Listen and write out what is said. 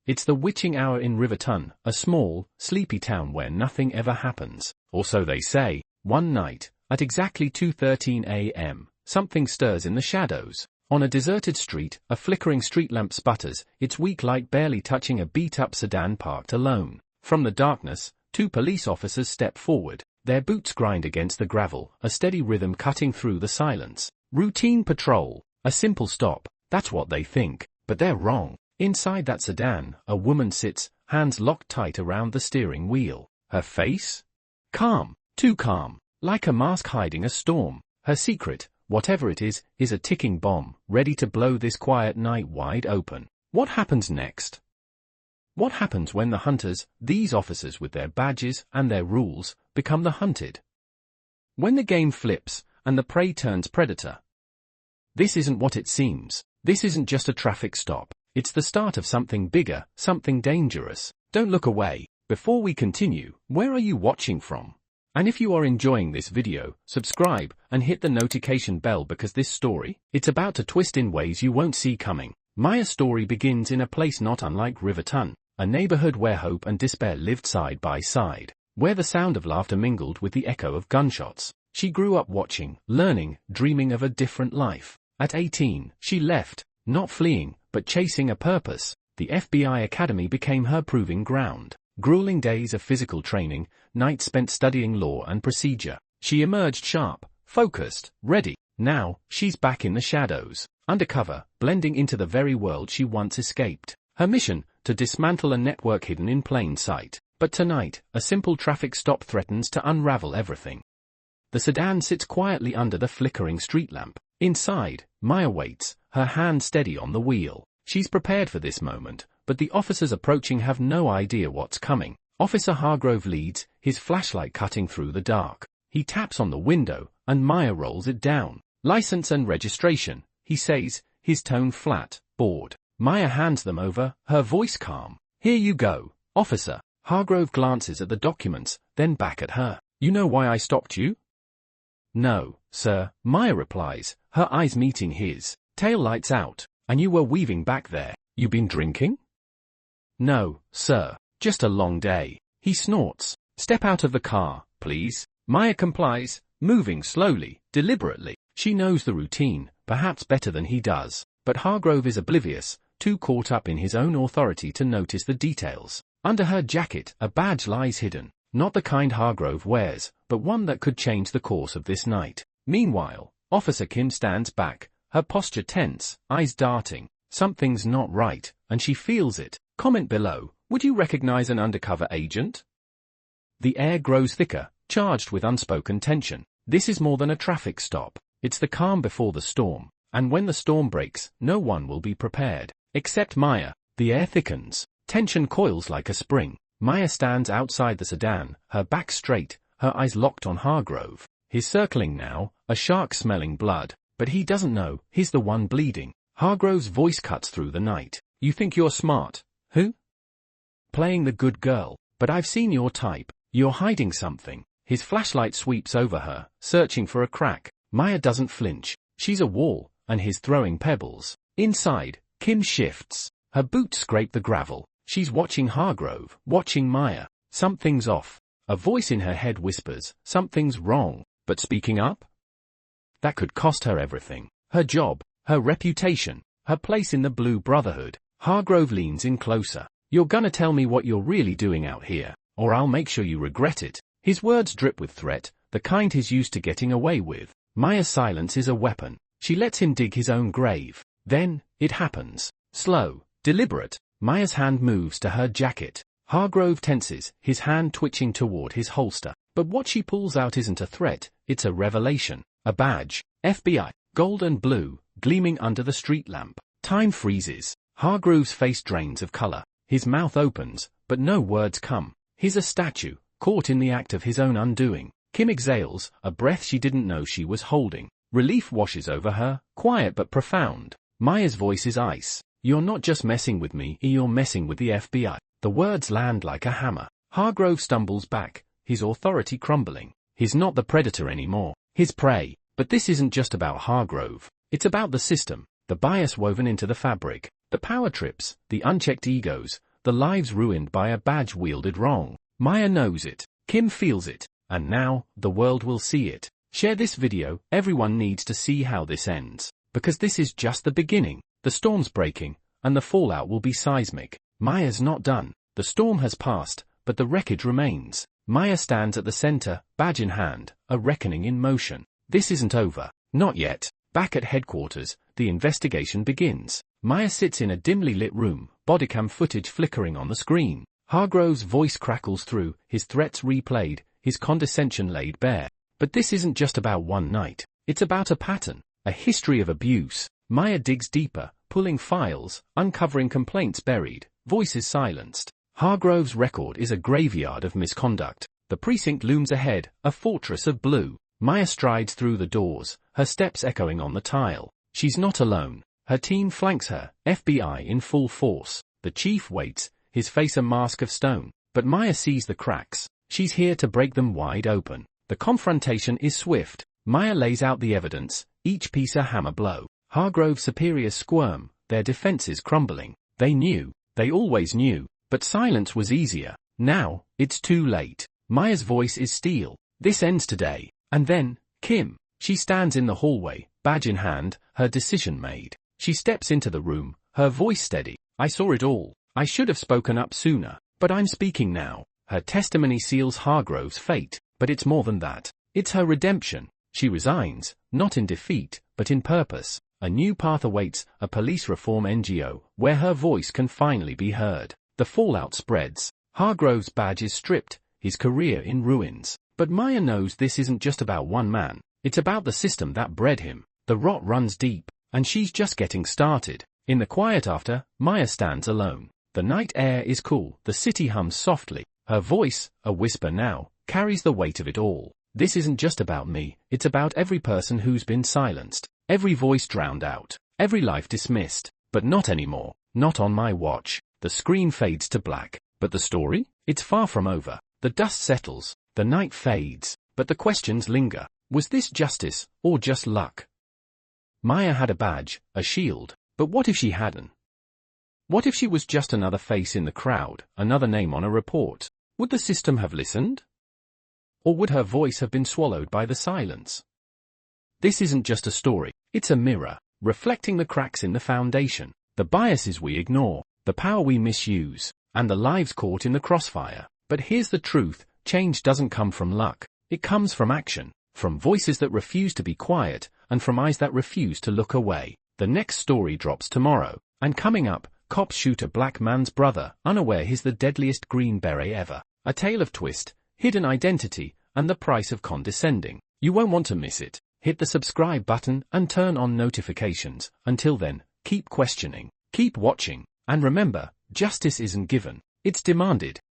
It's the witching hour in Riverton, a small, sleepy town where nothing ever happens. Or so they say. One night, at exactly 2:13 a.m., something stirs in the shadows. On a deserted street, a flickering street lamp sputters, its weak light barely touching a beat-up sedan parked alone. From the darkness, two police officers step forward. Their boots grind against the gravel, a steady rhythm cutting through the silence. Routine patrol. A simple stop. That's what they think. But they're wrong. Inside that sedan, a woman sits, hands locked tight around the steering wheel. Her face? Calm. Too calm. Like a mask hiding a storm. Her secret, whatever it is a ticking bomb, ready to blow this quiet night wide open. What happens next? What happens when the hunters, these officers with their badges and their rules, become the hunted? When the game flips, and the prey turns predator? This isn't what it seems. This isn't just a traffic stop. It's the start of something bigger, something dangerous. Don't look away. Before we continue, where are you watching from? And if you are enjoying this video, subscribe and hit the notification bell because this story, it's about to twist in ways you won't see coming. Maya's story begins in a place not unlike Riverton, a neighborhood where hope and despair lived side by side, where the sound of laughter mingled with the echo of gunshots. She grew up watching, learning, dreaming of a different life. At 18, she left, not fleeing, but chasing a purpose. The FBI Academy became her proving ground. Grueling days of physical training, nights spent studying law and procedure. She emerged sharp, focused, ready. Now, she's back in the shadows, undercover, blending into the very world she once escaped. Her mission, to dismantle a network hidden in plain sight. But tonight, a simple traffic stop threatens to unravel everything. The sedan sits quietly under the flickering street lamp. Inside, Maya waits, her hand steady on the wheel. She's prepared for this moment, but the officers approaching have no idea what's coming. Officer Hargrove leads, his flashlight cutting through the dark. He taps on the window, and Maya rolls it down. License and registration, he says, his tone flat, bored. Maya hands them over, her voice calm. Here you go, officer. Hargrove glances at the documents, then back at her. You know why I stopped you? No, sir, Maya replies, her eyes meeting his. Tail lights out, and you were weaving back there. You been drinking? No, sir, just a long day. He snorts. Step out of the car, please. Maya complies, moving slowly, deliberately. She knows the routine, perhaps better than he does. But Hargrove is oblivious, too caught up in his own authority to notice the details. Under her jacket, a badge lies hidden. Not the kind Hargrove wears, but one that could change the course of this night. Meanwhile, Officer Kim stands back, her posture tense, eyes darting. Something's not right, and she feels it. Comment below, would you recognize an undercover agent? The air grows thicker, charged with unspoken tension. This is more than a traffic stop. It's the calm before the storm. And when the storm breaks, no one will be prepared. Except Maya. The air thickens. Tension coils like a spring. Maya stands outside the sedan, her back straight, her eyes locked on Hargrove. He's circling now, a shark smelling blood. But he doesn't know, he's the one bleeding. Hargrove's voice cuts through the night. You think you're smart? Who? Playing the good girl. But I've seen your type. You're hiding something. His flashlight sweeps over her, searching for a crack. Maya doesn't flinch. She's a wall, and he's throwing pebbles. Inside, Kim shifts. Her boots scrape the gravel. She's watching Hargrove, watching Maya. Something's off. A voice in her head whispers, something's wrong. But speaking up? That could cost her everything. Her job, her reputation, her place in the Blue Brotherhood. Hargrove leans in closer. You're gonna tell me what you're really doing out here, or I'll make sure you regret it. His words drip with threat, the kind he's used to getting away with. Maya's silence is a weapon. She lets him dig his own grave. Then, it happens. Slow, deliberate. Maya's hand moves to her jacket. Hargrove tenses, his hand twitching toward his holster. But what she pulls out isn't a threat, it's a revelation. A badge. FBI. Gold and blue, gleaming under the street lamp. Time freezes. Hargrove's face drains of color. His mouth opens, but no words come. He's a statue, caught in the act of his own undoing. Kim exhales, a breath she didn't know she was holding. Relief washes over her, quiet but profound. Maya's voice is ice. You're not just messing with me, you're messing with the FBI. The words land like a hammer. Hargrove stumbles back, his authority crumbling. He's not the predator anymore. His prey. But this isn't just about Hargrove. It's about the system, the bias woven into the fabric, the power trips, the unchecked egos, the lives ruined by a badge wielded wrong. Maya knows it, Kim feels it, and now, the world will see it. Share this video, everyone needs to see how this ends. Because this is just the beginning. The storm's breaking, and the fallout will be seismic. Maya's not done. The storm has passed, but the wreckage remains. Maya stands at the center, badge in hand, a reckoning in motion. This isn't over. Not yet. Back at headquarters, the investigation begins. Maya sits in a dimly lit room, bodycam footage flickering on the screen. Hargrove's voice crackles through, his threats replayed, his condescension laid bare. But this isn't just about one night. It's about a pattern, a history of abuse. Maya digs deeper, pulling files, uncovering complaints buried, voices silenced. Hargrove's record is a graveyard of misconduct. The precinct looms ahead, a fortress of blue. Maya strides through the doors, her steps echoing on the tile. She's not alone. Her team flanks her, FBI in full force. The chief waits, his face a mask of stone. But Maya sees the cracks. She's here to break them wide open. The confrontation is swift. Maya lays out the evidence, each piece a hammer blow. Hargrove's superiors squirm, their defenses crumbling. They knew. They always knew. But silence was easier. Now, it's too late. Maya's voice is steel. This ends today. And then, Kim. She stands in the hallway, badge in hand, her decision made. She steps into the room, her voice steady. I saw it all. I should have spoken up sooner. But I'm speaking now. Her testimony seals Hargrove's fate. But it's more than that. It's her redemption. She resigns, not in defeat, but in purpose. A new path awaits, a police reform NGO, where her voice can finally be heard. The fallout spreads. Hargrove's badge is stripped, his career in ruins. But Maya knows this isn't just about one man. It's about the system that bred him. The rot runs deep, and she's just getting started. In the quiet after, Maya stands alone. The night air is cool, the city hums softly. Her voice, a whisper now, carries the weight of it all. This isn't just about me, it's about every person who's been silenced. Every voice drowned out. Every life dismissed. But not anymore. Not on my watch. The screen fades to black. But the story? It's far from over. The dust settles. The night fades. But the questions linger. Was this justice, or just luck? Maya had a badge, a shield. But what if she hadn't? What if she was just another face in the crowd, another name on a report? Would the system have listened? Or would her voice have been swallowed by the silence? This isn't just a story. It's a mirror, reflecting the cracks in the foundation, the biases we ignore, the power we misuse, and the lives caught in the crossfire. But here's the truth, change doesn't come from luck. It comes from action, from voices that refuse to be quiet, and from eyes that refuse to look away. The next story drops tomorrow, and coming up, cops shoot a black man's brother, unaware he's the deadliest Green Beret ever. A tale of twist, hidden identity, and the price of condescending. You won't want to miss it. Hit the subscribe button and turn on notifications. Until then, keep questioning, keep watching, and remember, justice isn't given, it's demanded.